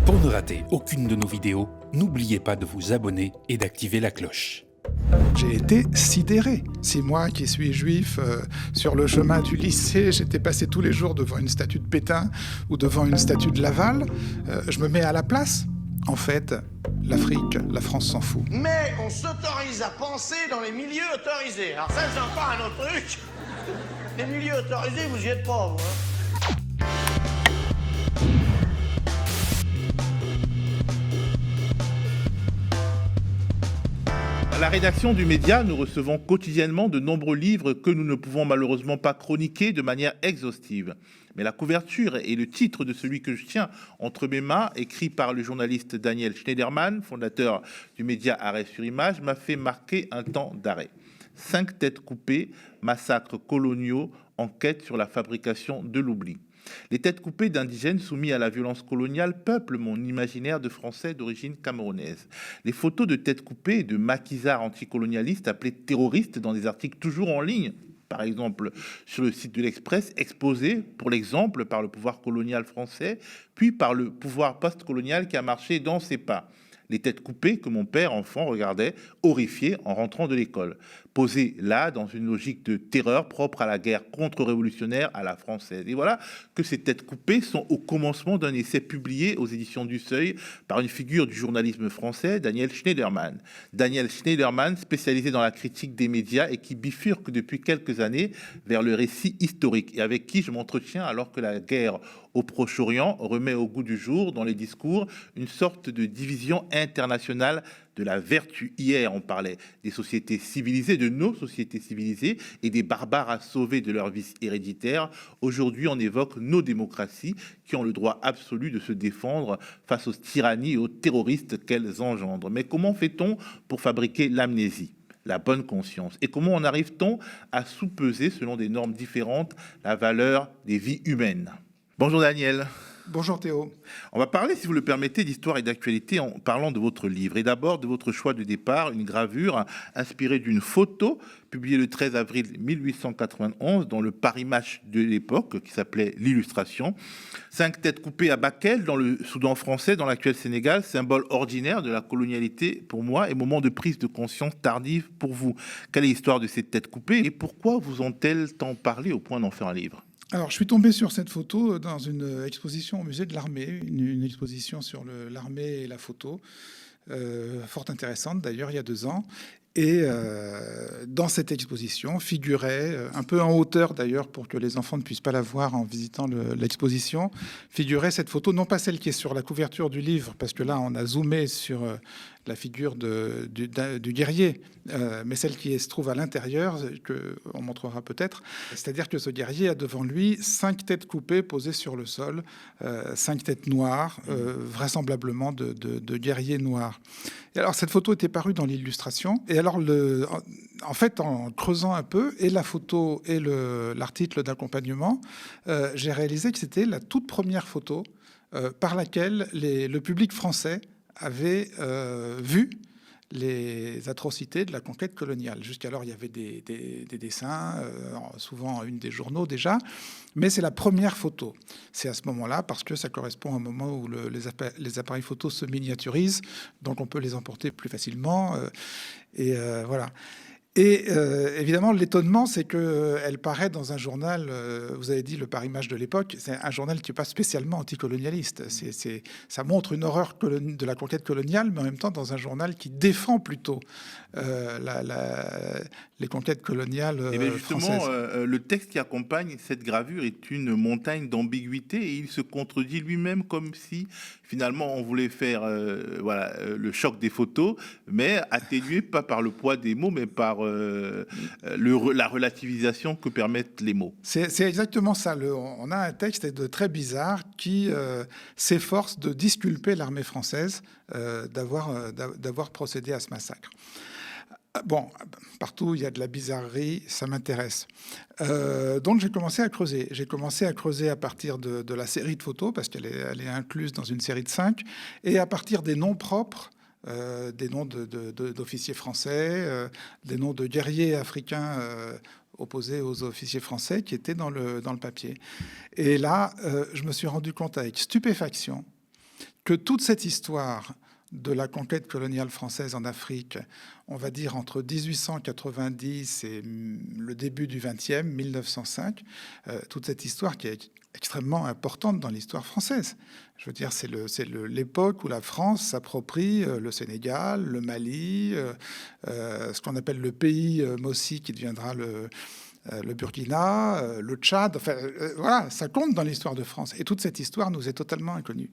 Pour ne rater aucune de nos vidéos, n'oubliez pas de vous abonner et d'activer la cloche. J'ai été sidéré. Si moi, qui suis juif, sur le chemin du lycée, j'étais passé tous les jours devant une statue de Pétain ou devant une statue de Laval, je me mets à la place. En fait, l'Afrique, la France s'en fout. Mais on s'autorise à penser dans les milieux autorisés. Alors ça, c'est encore un autre truc. Les milieux autorisés, vous y êtes pas, vous, hein. À la rédaction du Média, nous recevons quotidiennement de nombreux livres que nous ne pouvons malheureusement pas chroniquer de manière exhaustive. Mais la couverture et le titre de celui que je tiens entre mes mains, écrit par le journaliste Daniel Schneiderman, fondateur du média Arrêt sur Image, m'a fait marquer un temps d'arrêt. 5 têtes coupées, massacres coloniaux, enquête sur la fabrication de l'oubli. Les têtes coupées d'indigènes soumis à la violence coloniale peuplent mon imaginaire de Français d'origine camerounaise. Les photos de têtes coupées et de maquisards anticolonialistes appelés terroristes dans des articles toujours en ligne, par exemple sur le site de l'Express, exposés pour l'exemple par le pouvoir colonial français, puis par le pouvoir post-colonial qui a marché dans ses pas. Les têtes coupées que mon père, enfant, regardait, horrifié, en rentrant de l'école. Posées là, dans une logique de terreur propre à la guerre contre-révolutionnaire à la française. Et voilà que ces têtes coupées sont au commencement d'un essai publié aux éditions du Seuil par une figure du journalisme français, Daniel Schneiderman. Daniel Schneiderman, spécialisé dans la critique des médias et qui bifurque depuis quelques années vers le récit historique et avec qui je m'entretiens alors que la guerre au Proche-Orient remet au goût du jour dans les discours une sorte de division internationale de la vertu. Hier, on parlait des sociétés civilisées, de nos sociétés civilisées et des barbares à sauver de leur vice héréditaire. Aujourd'hui, on évoque nos démocraties qui ont le droit absolu de se défendre face aux tyrannies et aux terroristes qu'elles engendrent. Mais comment fait-on pour fabriquer l'amnésie ? La bonne conscience. Et comment en arrive-t-on à sous-peser, selon des normes différentes, la valeur des vies humaines ? Bonjour Daniel. Bonjour Théo. On va parler, si vous le permettez, d'histoire et d'actualité en parlant de votre livre. Et d'abord de votre choix de départ, une gravure inspirée d'une photo publiée le 13 avril 1891 dans le Paris Match de l'époque, qui s'appelait l'Illustration. 5 têtes coupées à Bakel, dans le Soudan français, dans l'actuel Sénégal, symbole ordinaire de la colonialité pour moi et moment de prise de conscience tardive pour vous. Quelle est l'histoire de ces têtes coupées et pourquoi vous ont-elles tant parlé au point d'en faire un livre ? Alors, je suis tombé sur cette photo dans une exposition au musée de l'Armée, une exposition sur l'armée et la photo, fort intéressante d'ailleurs, il y a 2 ans. Et dans cette exposition figurait, un peu en hauteur d'ailleurs pour que les enfants ne puissent pas la voir en visitant l'exposition, figurait cette photo, non pas celle qui est sur la couverture du livre, parce que là on a zoomé sur la figure du guerrier, mais celle qui se trouve à l'intérieur, qu'on montrera peut-être. C'est-à-dire que ce guerrier a devant lui 5 têtes coupées posées sur le sol, 5 têtes noires, vraisemblablement de guerriers noirs. Et alors cette photo était parue dans l'Illustration, et alors en fait en creusant un peu, et la photo et l'article d'accompagnement, j'ai réalisé que c'était la toute première photo par laquelle le public français avait vu les atrocités de la conquête coloniale. Jusqu'alors, il y avait des dessins, souvent une des journaux déjà, mais c'est la première photo. C'est à ce moment-là, parce que ça correspond à un moment où les appareils photos se miniaturisent, donc on peut les emporter plus facilement. Voilà. Et évidemment, l'étonnement, c'est qu'elle paraît dans un journal, vous avez dit le Paris Match de l'époque, c'est un journal qui n'est pas spécialement anticolonialiste. Ça montre une horreur de la conquête coloniale, mais en même temps dans un journal qui défend plutôt les conquêtes coloniales justement, françaises. Le texte qui accompagne cette gravure est une montagne d'ambiguïté et il se contredit lui-même comme si finalement on voulait faire le choc des photos, mais atténué pas par le poids des mots, mais par la relativisation que permettent les mots. C'est exactement ça. On a un texte très bizarre qui s'efforce de disculper l'armée française d'avoir procédé à ce massacre. Bon, partout il y a de la bizarrerie, ça m'intéresse. Donc j'ai commencé à creuser. J'ai commencé à creuser à partir de la série de photos, parce qu'elle est incluse dans une série de 5, et à partir des noms propres, des noms d'officiers français, des noms de guerriers africains opposés aux officiers français qui étaient dans le papier. Et là, je me suis rendu compte avec stupéfaction que toute cette histoire de la conquête coloniale française en Afrique, on va dire entre 1890 et le début du XXe, 1905, toute cette histoire qui est extrêmement importante dans l'histoire française. Je veux dire, c'est l'époque où la France s'approprie le Sénégal, le Mali, ce qu'on appelle le pays Mossi qui deviendra le Burkina, le Tchad. Enfin, voilà, ça compte dans l'histoire de France. Et toute cette histoire nous est totalement inconnue.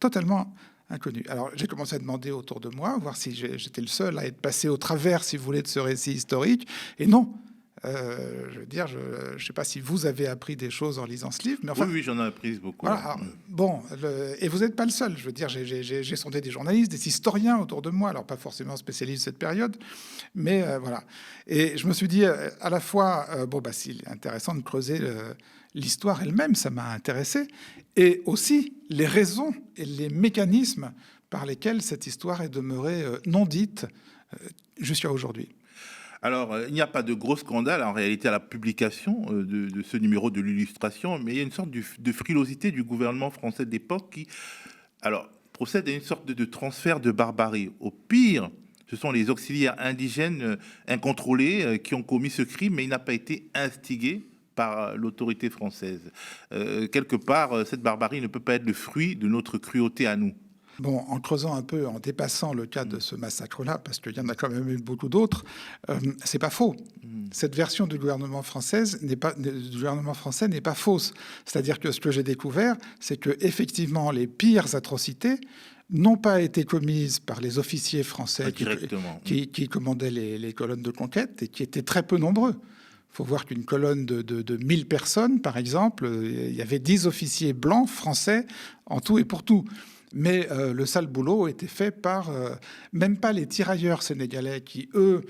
Totalement inconnu. Alors, j'ai commencé à demander autour de moi, voir si j'étais le seul à être passé au travers, si vous voulez, de ce récit historique. Et non. Je veux dire, je ne sais pas si vous avez appris des choses en lisant ce livre, mais enfin... Oui, j'en ai appris beaucoup. Voilà, alors, bon, et vous n'êtes pas le seul. Je veux dire, j'ai sondé des journalistes, des historiens autour de moi, alors pas forcément spécialistes de cette période, mais voilà. Et je me suis dit, à la fois, c'est intéressant de creuser l'histoire elle-même, ça m'a intéressé, et aussi les raisons et les mécanismes par lesquels cette histoire est demeurée non dite jusqu'à aujourd'hui. Alors, il n'y a pas de gros scandale en réalité à la publication de ce numéro de l'Illustration, mais il y a une sorte de frilosité du gouvernement français de l'époque qui, alors, procède à une sorte de transfert de barbarie. Au pire, ce sont les auxiliaires indigènes incontrôlés qui ont commis ce crime, mais il n'a pas été instigé par l'autorité française. Quelque part, cette barbarie ne peut pas être le fruit de notre cruauté à nous. Bon, en creusant un peu, en dépassant le cas de ce massacre-là, parce qu'il y en a quand même eu beaucoup d'autres, c'est pas faux. Cette version du gouvernement français n'est pas fausse. C'est-à-dire que ce que j'ai découvert, c'est que effectivement, les pires atrocités n'ont pas été commises par les officiers français qui commandaient les colonnes de conquête et qui étaient très peu nombreux. Il faut voir qu'une colonne de 1000 personnes, par exemple, il y avait 10 officiers blancs français en tout et pour tout. Mais le sale boulot était fait par même pas les tirailleurs sénégalais qui, eux,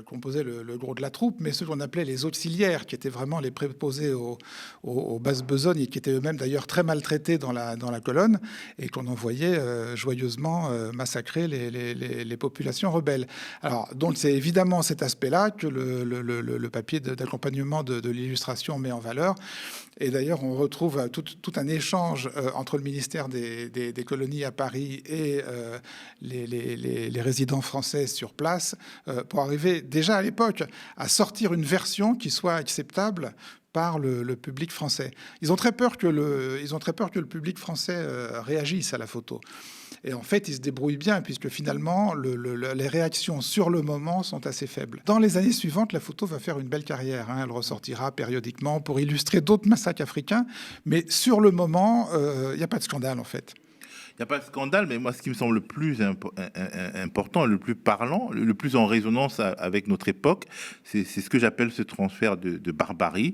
composaient le gros de la troupe, mais ceux qu'on appelait les auxiliaires, qui étaient vraiment les préposés aux basses besognes et qui étaient eux-mêmes d'ailleurs très maltraités dans la colonne et qu'on envoyait joyeusement massacrer les populations rebelles. Alors, donc c'est évidemment cet aspect-là que le papier d'accompagnement de l'Illustration met en valeur. Et d'ailleurs, on retrouve tout un échange entre le ministère des colonies à Paris et les résidents français sur place pour arriver déjà à l'époque à sortir une version qui soit acceptable par le public français. Ils ont très peur que le public français réagisse à la photo. Et en fait, ils se débrouillent bien, puisque finalement, les réactions sur le moment sont assez faibles. Dans les années suivantes, la photo va faire une belle carrière. Elle ressortira périodiquement pour illustrer d'autres massacres africains. Mais sur le moment, il n'y a pas de scandale, en fait. Il n'y a pas de scandale, mais moi, ce qui me semble le plus important, le plus parlant, le plus en résonance avec notre époque, c'est ce que j'appelle ce transfert de barbarie,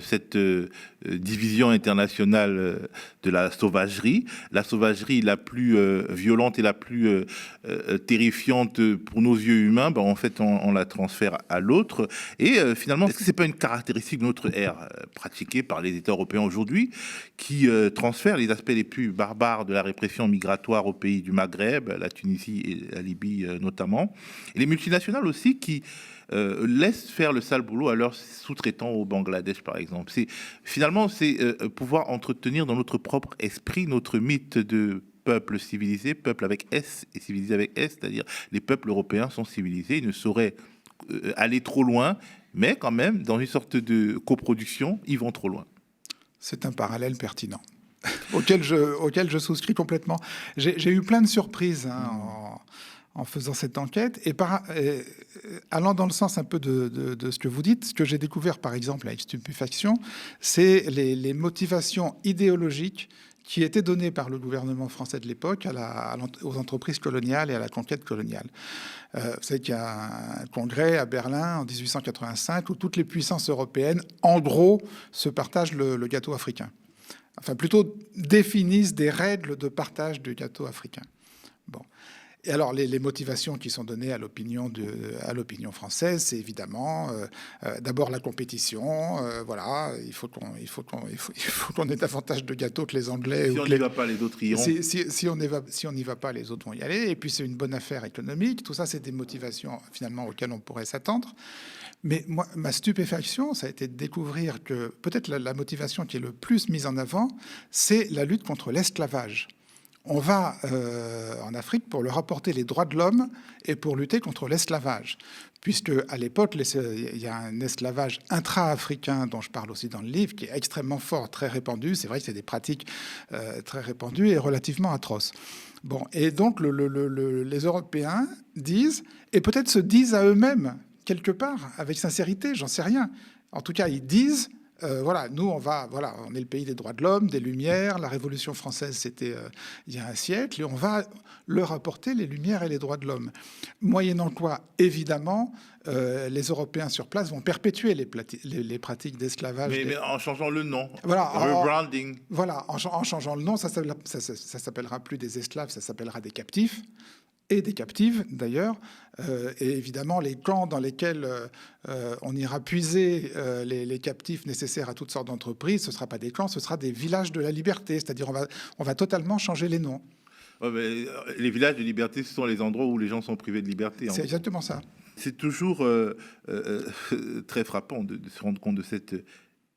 cette division internationale de la sauvagerie la plus violente et la plus terrifiante pour nos yeux humains. En fait, on la transfère à l'autre. Et finalement, est-ce que c'est pas une caractéristique de notre ère pratiquée par les États européens aujourd'hui, qui transfèrent les aspects les plus barbares de la répression migratoire aux pays du Maghreb, la Tunisie et la Libye notamment, et les multinationales aussi qui laissent faire le sale boulot à leurs sous-traitants au Bangladesh, par exemple. Finalement, c'est pouvoir entretenir dans notre propre esprit notre mythe de peuple civilisé, peuple avec S et civilisé avec S, c'est-à-dire les peuples européens sont civilisés, ils ne sauraient aller trop loin, mais quand même, dans une sorte de coproduction, ils vont trop loin. C'est un parallèle pertinent. auquel je souscris complètement. J'ai eu plein de surprises en faisant cette enquête et allant dans le sens un peu de ce que vous dites. Ce que j'ai découvert, par exemple, avec stupéfaction, c'est les motivations idéologiques qui étaient données par le gouvernement français de l'époque aux entreprises coloniales et à la conquête coloniale. Vous savez qu'il y a un congrès à Berlin en 1885 où toutes les puissances européennes, en gros, se partagent le gâteau africain. Enfin, plutôt définissent des règles de partage du gâteau africain. Bon. Et alors, les motivations qui sont données à l'opinion française, c'est évidemment d'abord la compétition. Voilà, il faut qu'on ait davantage de gâteaux que les Anglais. Si on n'y va pas, les autres iront. Si on n'y va pas, les autres vont y aller. Et puis, c'est une bonne affaire économique. Tout ça, c'est des motivations, finalement, auxquelles on pourrait s'attendre. Mais moi, ma stupéfaction, ça a été de découvrir que peut-être la motivation qui est le plus mise en avant, c'est la lutte contre l'esclavage. on va en Afrique pour leur apporter les droits de l'homme et pour lutter contre l'esclavage. Puisque à l'époque, il y a un esclavage intra-africain dont je parle aussi dans le livre, qui est extrêmement fort, très répandu. C'est vrai que c'est des pratiques très répandues et relativement atroces. Bon, et donc les Européens disent, et peut-être se disent à eux-mêmes, quelque part, avec sincérité, j'en sais rien. En tout cas, ils disent, voilà, nous, on est le pays des droits de l'homme, des Lumières. La Révolution française, c'était il y a un siècle, et on va leur apporter les Lumières et les droits de l'homme. Moyennant quoi, évidemment, les Européens sur place vont perpétuer les pratiques d'esclavage. Mais en changeant le nom, voilà, rebranding. Voilà, en changeant le nom, ça s'appellera plus des esclaves, ça s'appellera des captifs. Et des captives, d'ailleurs. Et évidemment, les camps dans lesquels on ira puiser les captifs nécessaires à toutes sortes d'entreprises, ce ne sera pas des camps, ce sera des villages de la liberté. C'est-à-dire on va totalement changer les noms. Ouais, mais les villages de liberté, ce sont les endroits où les gens sont privés de liberté. C'est exactement ça. C'est toujours très frappant de se rendre compte de cette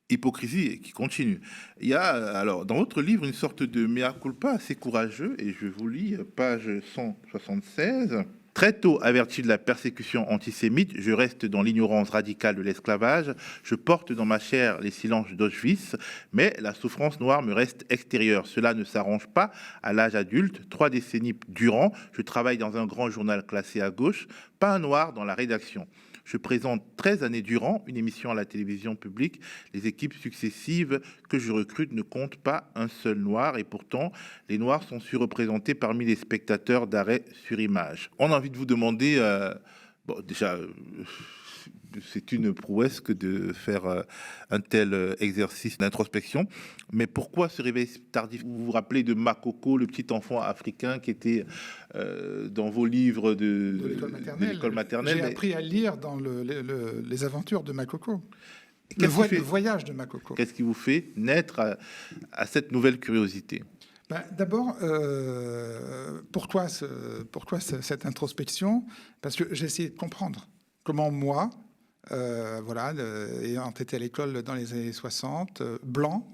hypocrisie qui continue. Il y a alors dans votre livre une sorte de mea culpa assez courageux, et je vous lis page 176. Très tôt averti de la persécution antisémite, je reste dans l'ignorance radicale de l'esclavage. Je porte dans ma chair les silences d'Auschwitz, mais la souffrance noire me reste extérieure. Cela ne s'arrange pas à l'âge adulte. 3 décennies durant, je travaille dans un grand journal classé à gauche, pas un noir dans la rédaction. Je présente 13 années durant une émission à la télévision publique. Les équipes successives que je recrute ne comptent pas un seul noir, et pourtant, les noirs sont surreprésentés parmi les spectateurs d'arrêt sur image. On a envie de vous demander, déjà, c'est une prouesse que de faire un tel exercice d'introspection, mais pourquoi ce réveil tardif? Vous vous rappelez de Makoko, le petit enfant africain qui était dans vos livres de l'école maternelle. J'ai appris à lire dans les aventures de Makoko. Le voyage de Makoko. Qu'est-ce qui vous fait naître à cette nouvelle curiosité? D'abord, pourquoi cette introspection? Parce que j'ai essayé de comprendre comment moi, ayant été à l'école dans les années 60, blanc,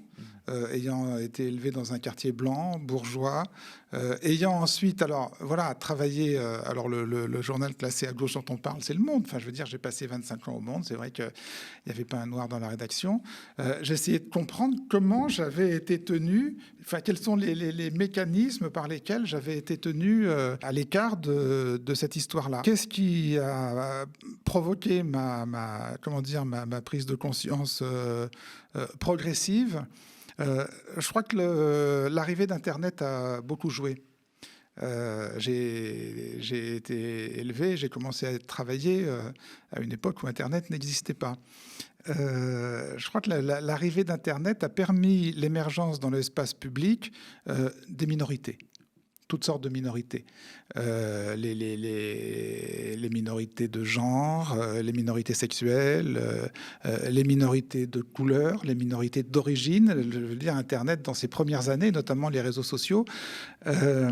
ayant été élevé dans un quartier blanc, bourgeois, ayant ensuite travaillé, le journal classé à gauche dont on parle, c'est Le Monde. Enfin, je veux dire, j'ai passé 25 ans au Monde. C'est vrai qu'il n'y avait pas un noir dans la rédaction. J'ai essayé de comprendre comment j'avais été tenu, quels sont les mécanismes par lesquels j'avais été tenu à l'écart de cette histoire-là. Qu'est-ce qui a provoqué ma prise de conscience progressive? Je crois que l'arrivée d'Internet a beaucoup joué. J'ai été élevé, j'ai commencé à travailler à une époque où Internet n'existait pas. Je crois que l'arrivée d'Internet a permis l'émergence dans l'espace public des minorités. Toutes sortes de minorités. Les minorités de genre, les minorités sexuelles, les minorités de couleur, les minorités d'origine. Je veux dire, Internet, dans ses premières années, notamment les réseaux sociaux, a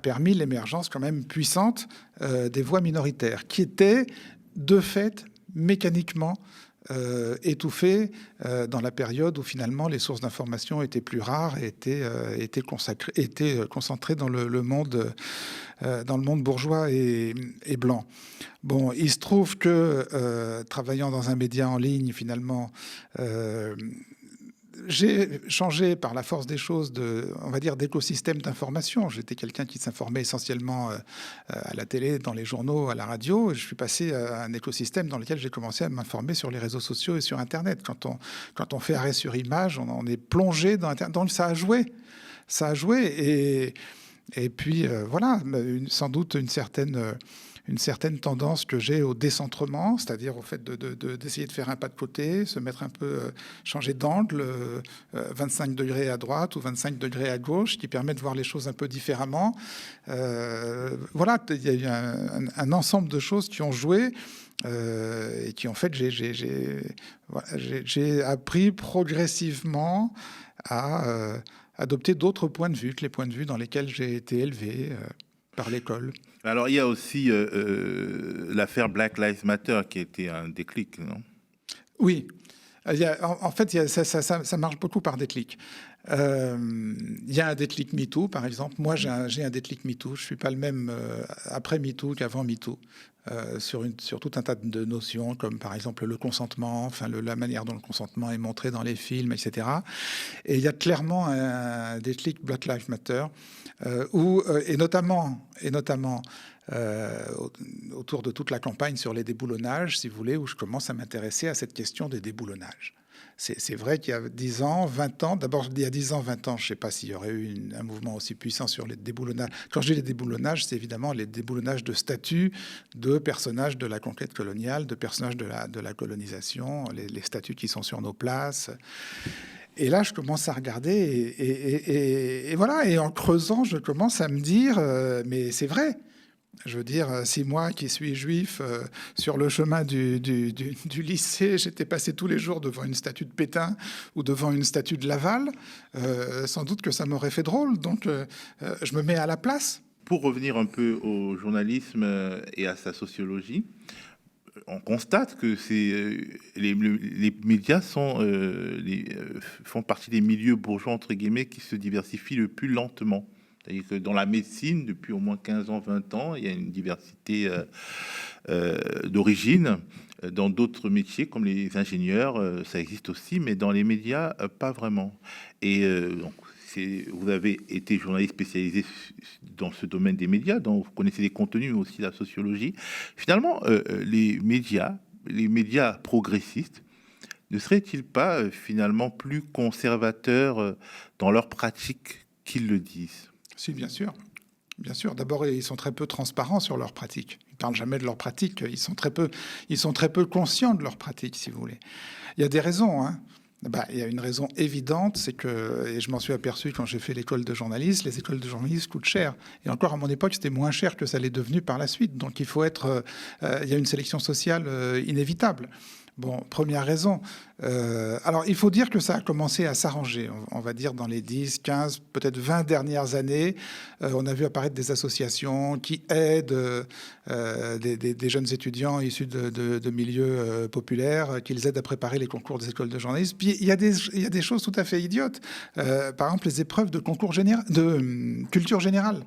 permis l'émergence quand même puissante des voix minoritaires, qui étaient, de fait, mécaniquement étouffé dans la période où finalement les sources d'information étaient plus rares et étaient concentrées dans le monde bourgeois et blanc. Bon, il se trouve que travaillant dans un média en ligne, finalement, j'ai changé par la force des choses d'écosystème d'information. J'étais quelqu'un qui s'informait essentiellement à la télé, dans les journaux, à la radio. Je suis passé à un écosystème dans lequel j'ai commencé à m'informer sur les réseaux sociaux et sur Internet. Quand on fait arrêt sur image, on est plongé dans Internet. Donc ça a joué. Et puis sans doute une certaine tendance que j'ai au décentrement, c'est-à-dire au fait d'essayer de faire un pas de côté, se mettre un peu, changer d'angle, 25 degrés à droite ou 25 degrés à gauche, qui permet de voir les choses un peu différemment. Il y a eu un ensemble de choses qui ont joué et qui, en fait, j'ai appris progressivement à adopter d'autres points de vue que les points de vue dans lesquels j'ai été élevé par l'école. Alors, il y a aussi l'affaire Black Lives Matter qui a été un déclic, non? Oui. En fait, ça marche beaucoup par déclic. Il y a un déclic MeToo, par exemple. Moi, j'ai un déclic MeToo. Je ne suis pas le même après MeToo qu'avant MeToo. Sur tout un tas de notions, comme par exemple le consentement, enfin la manière dont le consentement est montré dans les films, etc. Et il y a clairement un déclic Black Lives Matter, et notamment autour de toute la campagne sur les déboulonnages, si vous voulez, où je commence à m'intéresser à cette question des déboulonnages. C'est vrai qu'il y a 10 ans, 20 ans, d'abord il y a 10 ans, 20 ans, je ne sais pas s'il y aurait eu un mouvement aussi puissant sur les déboulonnages. Quand je dis les déboulonnages, c'est évidemment les déboulonnages de statuts de personnages de la conquête coloniale, de personnages de la colonisation, les statuts qui sont sur nos places. Et là, je commence à regarder et voilà, et en creusant, je commence à me dire, mais c'est vrai. Je veux dire, si moi qui suis juif, sur le chemin du lycée, j'étais passé tous les jours devant une statue de Pétain ou devant une statue de Laval, sans doute que ça m'aurait fait drôle. Donc, je me mets à la place. Pour revenir un peu au journalisme et à sa sociologie, on constate que les médias font partie des milieux bourgeois, entre guillemets, qui se diversifient le plus lentement. C'est-à-dire que dans la médecine, depuis au moins 15 ans, 20 ans, il y a une diversité d'origine. Dans d'autres métiers, comme les ingénieurs, ça existe aussi, mais dans les médias, pas vraiment. Et donc, vous avez été journaliste spécialisé dans ce domaine des médias, donc vous connaissez les contenus, mais aussi la sociologie. Finalement, les médias progressistes, ne seraient-ils pas finalement plus conservateurs dans leur pratique qu'ils le disent ? Si, bien sûr. Bien sûr. D'abord, ils sont très peu transparents sur leur pratique. Ils ne parlent jamais de leur pratique. Ils sont très peu conscients de leur pratique, si vous voulez. Il y a des raisons, hein. Il y a une raison évidente, c'est que, et je m'en suis aperçu quand j'ai fait l'école de journalisme, les écoles de journalisme coûtent cher. Et encore à mon époque, c'était moins cher que ça l'est devenu par la suite. Donc il faut être... il y a une sélection sociale inévitable. Bon, première raison. Alors, il faut dire que ça a commencé à s'arranger. On va dire dans les 10, 15, peut-être 20 dernières années, on a vu apparaître des associations qui aident des jeunes étudiants issus de milieux populaires, qu'ils aident à préparer les concours des écoles de journalisme. Puis, il y a des choses tout à fait idiotes. Par exemple, les épreuves de culture générale.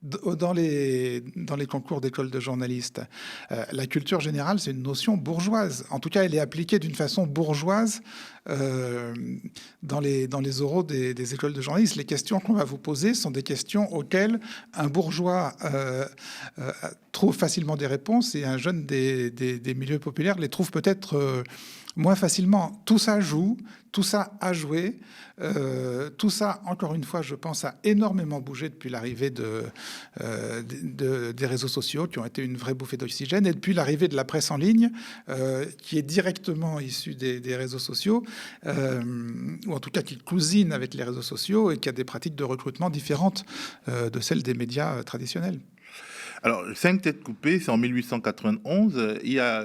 Dans les concours d'école de journalistes, la culture générale, c'est une notion bourgeoise. En tout cas, elle est appliquée d'une façon bourgeoise dans les oraux des écoles de journalistes. Les questions qu'on va vous poser sont des questions auxquelles un bourgeois trouve facilement des réponses et un jeune des milieux populaires les trouve peut-être moins facilement. Tout ça joue, tout ça a joué. Tout ça, encore une fois, je pense, a énormément bougé depuis l'arrivée des réseaux sociaux, qui ont été une vraie bouffée d'oxygène, et depuis l'arrivée de la presse en ligne, qui est directement issue des réseaux sociaux, ou en tout cas qui cousine avec les réseaux sociaux et qui a des pratiques de recrutement différentes de celles des médias traditionnels. Alors, 5 têtes coupées, c'est en 1891. Il y a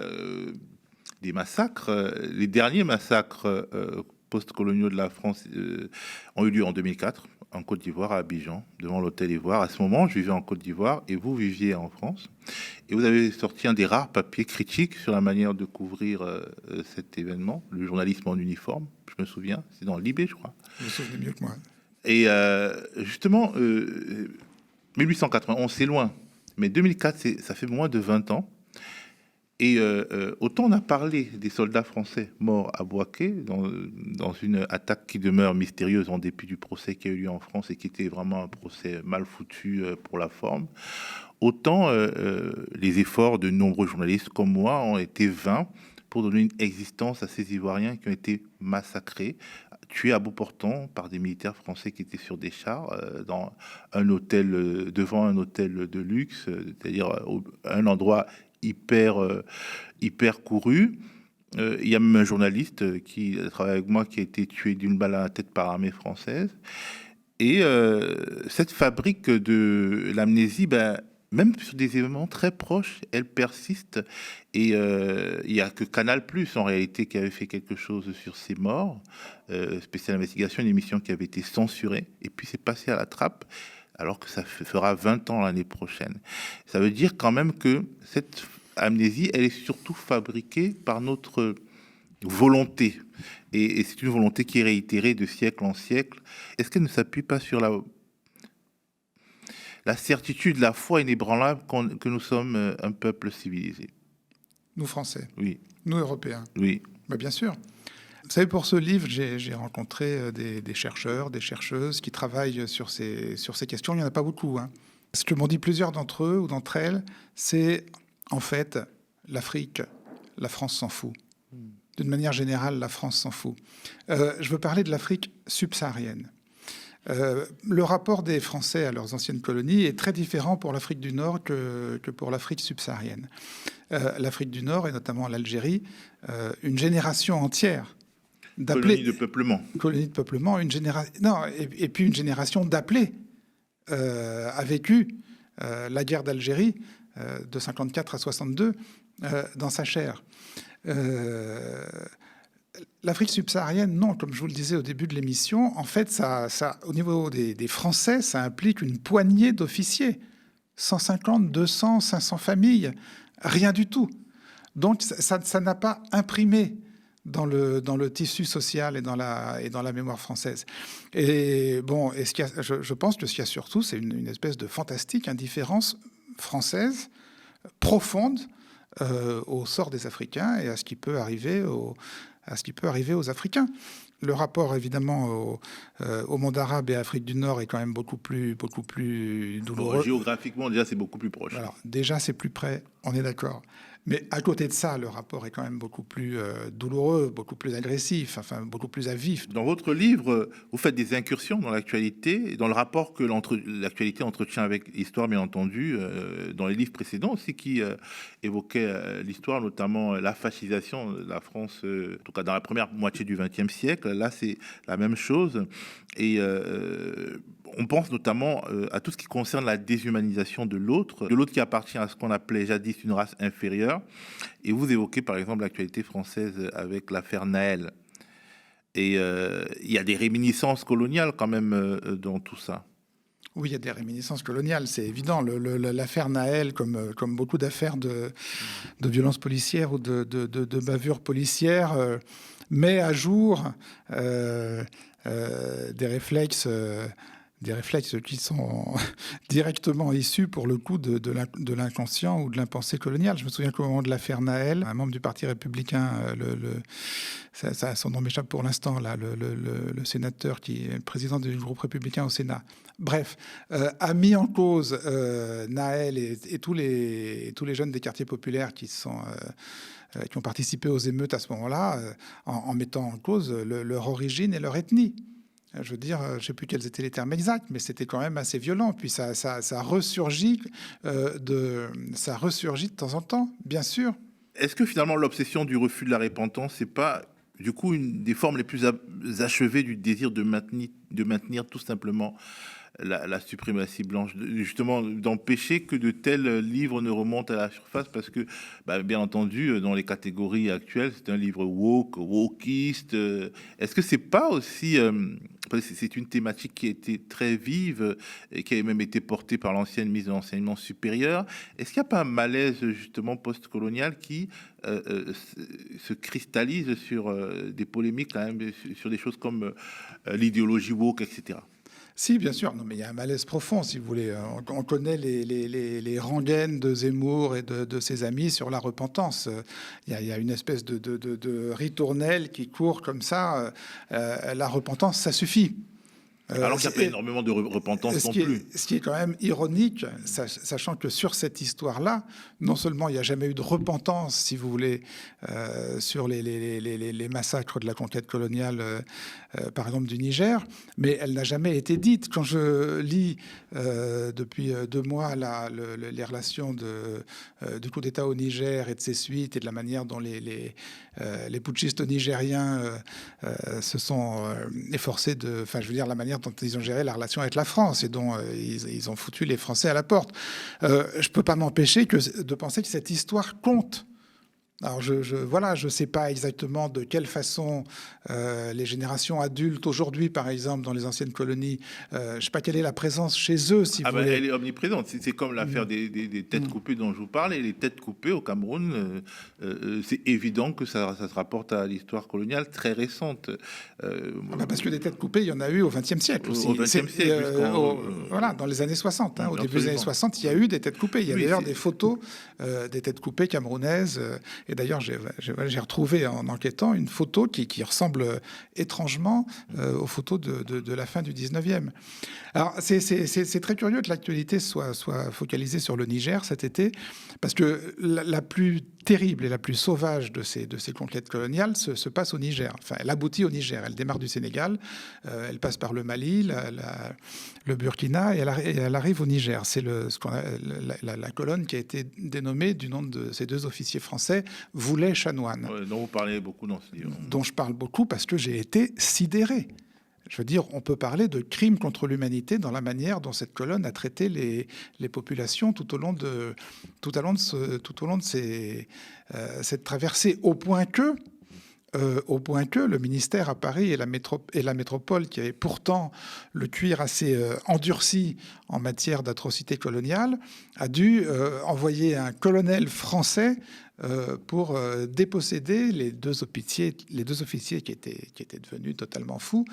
des massacres. Les derniers massacres post-coloniaux de la France ont eu lieu en 2004 en Côte d'Ivoire, à Abidjan, devant l'hôtel Ivoire. À ce moment, je vivais en Côte d'Ivoire et vous viviez en France. Et vous avez sorti un des rares papiers critiques sur la manière de couvrir cet événement, le journalisme en uniforme. Je me souviens, c'est dans Libé, je crois. Vous vous souvenez mieux que moi. Et justement, 1891, c'est loin. Mais 2004, ça fait moins de 20 ans. Et autant on a parlé des soldats français morts à Bouaké dans une attaque qui demeure mystérieuse en dépit du procès qui a eu lieu en France et qui était vraiment un procès mal foutu pour la forme, autant les efforts de nombreux journalistes comme moi ont été vains pour donner une existence à ces Ivoiriens qui ont été massacrés, tués à bout portant par des militaires français qui étaient sur des chars dans un hôtel, devant un hôtel de luxe, c'est-à-dire un endroit hyper couru. Il y a même un journaliste qui travaille avec moi qui a été tué d'une balle à la tête par l'armée française. Et cette fabrique de l'amnésie, même sur des événements très proches, elle persiste. Et il n'y a que Canal+, en réalité, qui avait fait quelque chose sur ces morts. Spéciale investigation, une émission qui avait été censurée. Et puis c'est passé à la trappe, alors que ça fera 20 ans l'année prochaine. Ça veut dire quand même que cette amnésie, elle est surtout fabriquée par notre volonté. Et c'est une volonté qui est réitérée de siècle en siècle. Est-ce qu'elle ne s'appuie pas sur la certitude, la foi inébranlable que nous sommes un peuple civilisé? Nous, Français. Oui. Nous, Européens. Oui. Bah, bien sûr. Vous savez, pour ce livre, j'ai rencontré des chercheurs, des chercheuses qui travaillent sur ces questions. Il n'y en a pas beaucoup. Hein. Ce que m'ont dit plusieurs d'entre eux ou d'entre elles, c'est en fait l'Afrique, la France s'en fout. D'une manière générale, la France s'en fout. Je veux parler de l'Afrique subsaharienne. Le rapport des Français à leurs anciennes colonies est très différent pour l'Afrique du Nord que pour l'Afrique subsaharienne. L'Afrique du Nord, et notamment l'Algérie, une génération entière d'appelés... Colonie de peuplement, une génération... Non, et puis une génération d'appelés a vécu la guerre d'Algérie de 54 à 62 dans sa chair. L'Afrique subsaharienne, non, comme je vous le disais au début de l'émission, en fait, ça, au niveau des Français, ça implique une poignée d'officiers. 150, 200, 500 familles, rien du tout. Donc, ça n'a pas imprimé dans le tissu social et dans la mémoire française. Et bon, je pense que ce qu'il y a surtout, c'est une espèce de fantastique indifférence française profonde au sort des Africains et à ce qui peut arriver aux Africains. Le rapport, évidemment, au monde arabe et à Afrique du Nord est quand même beaucoup plus douloureux. Bon, géographiquement, déjà, c'est beaucoup plus proche. Alors, déjà, c'est plus près, on est d'accord. Mais à côté de ça, le rapport est quand même beaucoup plus douloureux, beaucoup plus agressif, enfin, beaucoup plus à vif. Dans votre livre, vous faites des incursions dans l'actualité, dans le rapport que l'actualité entretient avec l'histoire, bien entendu, dans les livres précédents aussi, qui évoquaient l'histoire, notamment la fascisation de la France, en tout cas dans la première moitié du XXe siècle. Là, c'est la même chose. Et on pense notamment à tout ce qui concerne la déshumanisation de l'autre qui appartient à ce qu'on appelait jadis une race inférieure. Et vous évoquez par exemple l'actualité française avec l'affaire Naël. Et il y a des réminiscences coloniales quand même dans tout ça. Oui, il y a des réminiscences coloniales, c'est évident. L'affaire Naël, comme beaucoup d'affaires de violences policières ou de bavures policières, met à jour des réflexes qui sont directement issus, pour le coup, de l'inconscient ou de l'impensé colonial. Je me souviens qu'au moment de l'affaire Naël, un membre du Parti républicain, son nom m'échappe pour l'instant, là, le sénateur qui est le président du groupe républicain au Sénat, bref, a mis en cause Naël et tous les jeunes des quartiers populaires qui ont participé aux émeutes à ce moment-là, en mettant en cause leur origine et leur ethnie. Je veux dire, je ne sais plus quels étaient les termes exacts, mais c'était quand même assez violent. Puis ça ressurgit de temps en temps, bien sûr. Est-ce que finalement l'obsession du refus de la repentance, c'est pas du coup une des formes les plus achevées du désir de maintenir tout simplement la suprématie blanche, justement d'empêcher que de tels livres ne remontent à la surface, parce que bien entendu dans les catégories actuelles c'est un livre wokiste. Est-ce que c'est pas aussi c'est une thématique qui a été très vive et qui a même été portée par l'ancienne ministre de l'enseignement supérieur? Est-ce qu'il n'y a pas un malaise justement post-colonial qui se cristallise sur des polémiques quand même, sur des choses comme l'idéologie woke, etc.? Si, bien sûr. Non, mais il y a un malaise profond, si vous voulez. On connaît les rengaines de Zemmour et de ses amis sur la repentance. Il y a une espèce de ritournelle qui court comme ça. La repentance, ça suffit. Alors qu'il n'y a pas énormément de repentance non plus. Ce qui est quand même ironique, sachant que sur cette histoire-là, non seulement il n'y a jamais eu de repentance, si vous voulez, sur les massacres de la conquête coloniale, par exemple du Niger, mais elle n'a jamais été dite. Quand je lis depuis 2 mois les relations du coup d'État au Niger et de ses suites et de la manière dont les putschistes nigériens se sont efforcés la manière dont ils ont géré la relation avec la France et dont ils ont foutu les Français à la porte. Je peux pas m'empêcher de penser que cette histoire compte. Alors je sais pas exactement de quelle façon les générations adultes aujourd'hui, par exemple, dans les anciennes colonies, je sais pas quelle est la présence chez eux, si vous voulez. Elle est omniprésente. C'est comme l'affaire des têtes coupées dont je vous parlais. Les têtes coupées au Cameroun, c'est évident que ça se rapporte à l'histoire coloniale très récente. Parce que des têtes coupées, il y en a eu au XXe siècle aussi. Au XXe siècle, voilà, dans les années 60. Au début des années 60, il y a eu des têtes coupées. Il y a d'ailleurs des photos des têtes coupées camerounaises. Et d'ailleurs, j'ai retrouvé en enquêtant une photo qui ressemble étrangement aux photos de la fin du 19e. Alors, c'est très curieux que l'actualité soit focalisée sur le Niger cet été, parce que la plus terrible et la plus sauvage de ces conquêtes coloniales se passe au Niger. Enfin, elle aboutit au Niger. Elle démarre du Sénégal, elle passe par le Mali, le Burkina, et elle arrive au Niger. C'est la colonne qui a été dénommée du nom de ces deux officiers français, Voulet-Chanoine. Dont vous parlez beaucoup dans ce livre. Dont je parle beaucoup parce que j'ai été sidéré. Je veux dire, on peut parler de crimes contre l'humanité dans la manière dont cette colonne a traité les populations tout au long de cette traversée, au point que le ministère à Paris et la métropole, qui avait pourtant le cuir assez endurci en matière d'atrocités coloniales, a dû envoyer un colonel français pour déposséder les deux officiers qui étaient devenus totalement fous,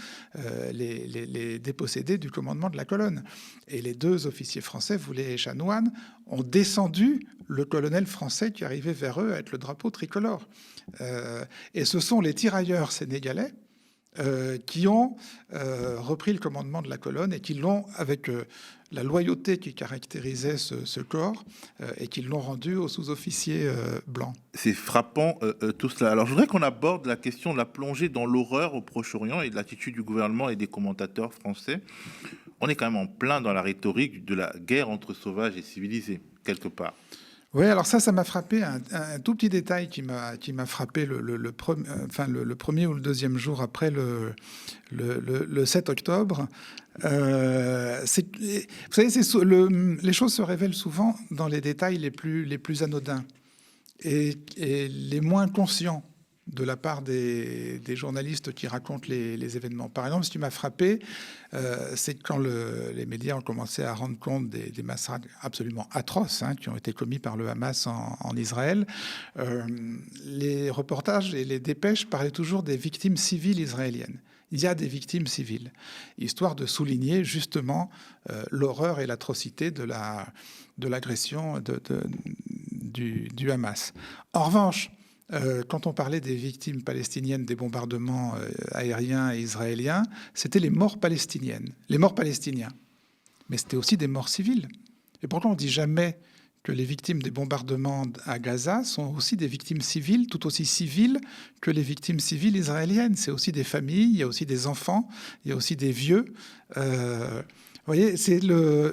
les déposséder du commandement de la colonne. Et les deux officiers français, Voulet et Chanoine, ont descendu le colonel français qui arrivait vers eux avec le drapeau tricolore. Et ce sont les tirailleurs sénégalais qui ont repris le commandement de la colonne et qui l'ont, avec la loyauté qui caractérisait ce corps, et qui l'ont rendu aux sous-officiers blancs. C'est frappant tout cela. Alors je voudrais qu'on aborde la question de la plongée dans l'horreur au Proche-Orient et de l'attitude du gouvernement et des commentateurs français. On est quand même en plein dans la rhétorique de la guerre entre sauvages et civilisés, quelque part. Oui, alors ça m'a frappé, un tout petit détail qui m'a frappé le premier ou le deuxième jour après le 7 octobre. Vous savez, les choses se révèlent souvent dans les détails les plus anodins et les moins conscients de la part des journalistes qui racontent les événements. Par exemple, ce qui m'a frappé, c'est quand les médias ont commencé à rendre compte des massacres absolument atroces qui ont été commis par le Hamas en Israël. Les reportages et les dépêches parlaient toujours des victimes civiles israéliennes. Il y a des victimes civiles, histoire de souligner justement l'horreur et l'atrocité de l'agression du Hamas. En revanche, quand on parlait des victimes palestiniennes des bombardements aériens et israéliens, c'était les morts palestiniens. Mais c'était aussi des morts civiles. Et pourquoi on ne dit jamais que les victimes des bombardements à Gaza sont aussi des victimes civiles, tout aussi civiles que les victimes civiles israéliennes? C'est aussi des familles, il y a aussi des enfants, il y a aussi des vieux. Vous voyez,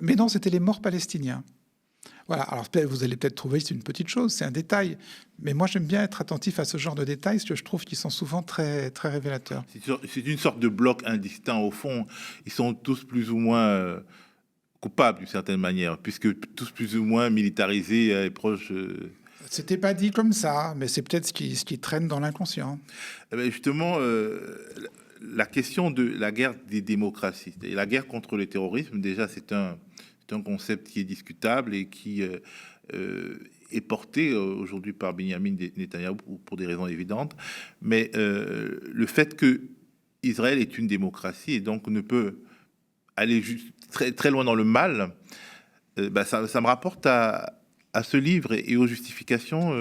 mais non, c'était les morts palestiniens. Voilà, alors vous allez peut-être trouver que c'est une petite chose, c'est un détail. Mais moi, j'aime bien être attentif à ce genre de détails, parce que je trouve qu'ils sont souvent très, très révélateurs. C'est une sorte de bloc indistinct, au fond. Ils sont tous plus ou moins coupables, d'une certaine manière, puisque tous plus ou moins militarisés et proches... C'était pas dit comme ça, mais c'est peut-être ce qui traîne dans l'inconscient. Justement, la question de la guerre des démocraties, et la guerre contre le terrorisme, déjà, c'est un concept qui est discutable et qui est porté aujourd'hui par Benyamin Netanyahou pour des raisons évidentes. Mais le fait que Israël est une démocratie et donc ne peut aller très, très loin dans le mal, ça me rapporte à ce livre et aux justifications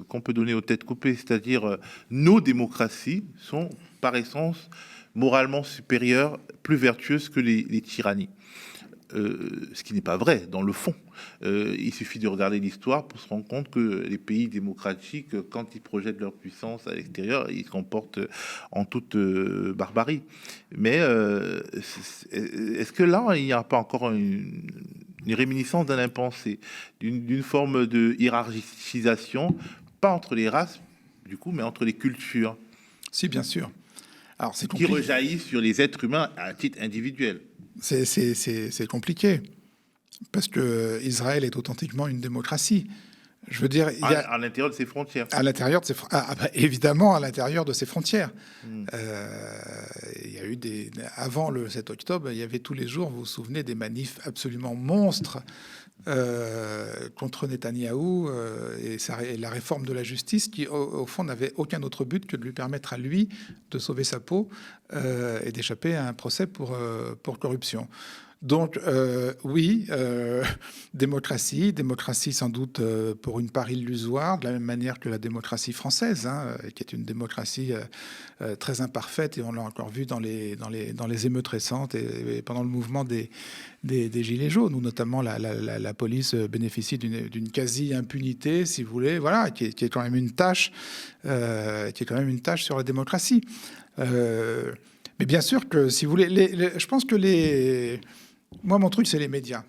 qu'on peut donner aux têtes coupées. C'est-à-dire, nos démocraties sont par essence moralement supérieures, plus vertueuses que les tyrannies. Ce qui n'est pas vrai dans le fond. Il suffit de regarder l'histoire pour se rendre compte que les pays démocratiques, quand ils projettent leur puissance à l'extérieur, ils se comportent en toute barbarie. Mais est-ce que là, il n'y a pas encore une réminiscence d'un impensé, d'une forme de hiérarchisation, pas entre les races, du coup, mais entre les cultures? Si, bien sûr. Alors, c'est qui rejaillit sur les êtres humains à titre individuel. C'est compliqué, parce que Israël est authentiquement une démocratie. Je veux dire, il y a À l'intérieur de ses frontières. à l'intérieur de ses évidemment à l'intérieur de ses frontières. Il y a eu avant le 7 octobre, il y avait tous les jours, vous vous souvenez, des manifs absolument monstres contre Netanyahou et la réforme de la justice qui, au fond, n'avait aucun autre but que de lui permettre à lui de sauver sa peau et d'échapper à un procès pour corruption. Donc oui, démocratie sans doute pour une part illusoire, de la même manière que la démocratie française, qui est une démocratie très imparfaite, et on l'a encore vu dans les émeutes récentes et pendant le mouvement des Gilets jaunes, où notamment la police bénéficie d'une quasi-impunité, si vous voulez, voilà, qui est quand même une tâche, sur la démocratie. Mais bien sûr que, si vous voulez, je pense que moi, mon truc, c'est les médias.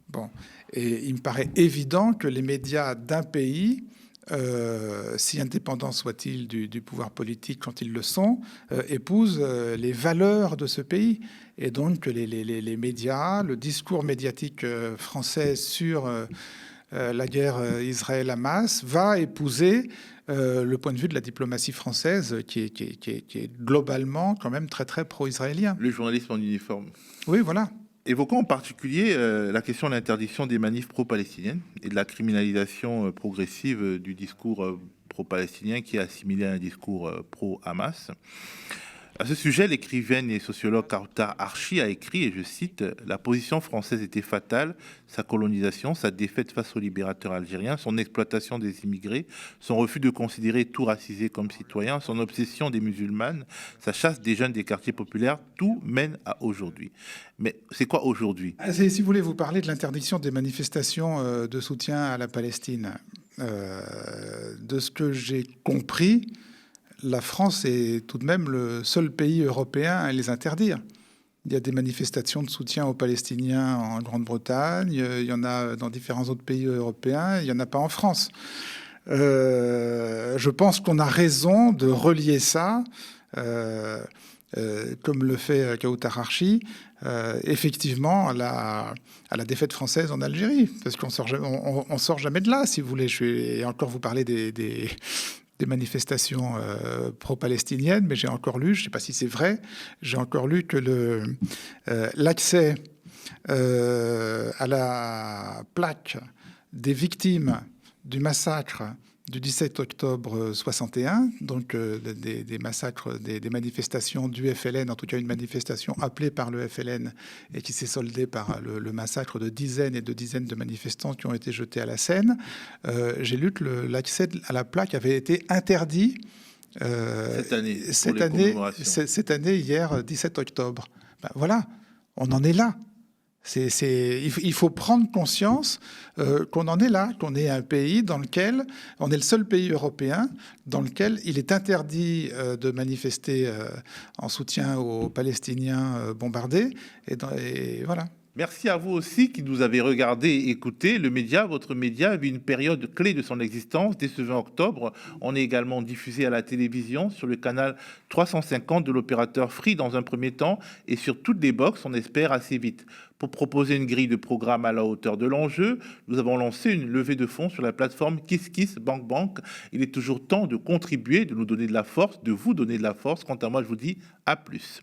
Bon, et il me paraît évident que les médias d'un pays, si indépendants soient-ils du pouvoir politique quand ils le sont, épousent les valeurs de ce pays. Et donc, les médias, le discours médiatique français sur la guerre Israël-Hamas va épouser le point de vue de la diplomatie française, qui est globalement quand même très, très pro-israélien. Le journalisme en uniforme. Oui, voilà. Évoquons en particulier la question de l'interdiction des manifs pro-palestiniennes et de la criminalisation progressive du discours pro-palestinien qui est assimilé à un discours pro-Hamas. À ce sujet, l'écrivaine et sociologue Kautar Archi a écrit, et je cite, « La position française était fatale, sa colonisation, sa défaite face aux libérateurs algériens, son exploitation des immigrés, son refus de considérer tout racisé comme citoyen, son obsession des musulmanes, sa chasse des jeunes des quartiers populaires, tout mène à aujourd'hui. » Mais c'est quoi aujourd'hui ? Si vous voulez, vous parler de l'interdiction des manifestations de soutien à la Palestine. De ce que j'ai compris, la France est tout de même le seul pays européen à les interdire. Il y a des manifestations de soutien aux Palestiniens en Grande-Bretagne, il y en a dans différents autres pays européens, il n'y en a pas en France. Je pense qu'on a raison de relier ça, comme le fait Kautar Archi, effectivement à la défaite française en Algérie, parce qu'on sort jamais de là, si vous voulez. Et encore vous parler des manifestations pro-palestiniennes, mais j'ai encore lu, je ne sais pas si c'est vrai, j'ai encore lu que l'accès à la plaque des victimes du massacre du 17 octobre 61, donc des massacres, des manifestations du FLN, en tout cas une manifestation appelée par le FLN et qui s'est soldée par le massacre de dizaines et de dizaines de manifestants qui ont été jetés à la Seine. J'ai lu que l'accès à la plaque avait été interdit cette année, hier, 17 octobre. Ben voilà, on en est là. Il faut prendre conscience qu'on en est là, qu'on est un pays dans lequel, on est le seul pays européen dans lequel il est interdit de manifester en soutien aux Palestiniens bombardés. Et voilà. Merci à vous aussi qui nous avez regardé et écouté. Le média, votre média, vit une période clé de son existence. Dès ce 20 octobre, on est également diffusé à la télévision sur le canal 350 de l'opérateur Free dans un premier temps et sur toutes les box, on espère assez vite. Pour proposer une grille de programme à la hauteur de l'enjeu, nous avons lancé une levée de fonds sur la plateforme KissKissBankBank. Il est toujours temps de contribuer, de nous donner de la force, de vous donner de la force. Quant à moi, je vous dis à plus.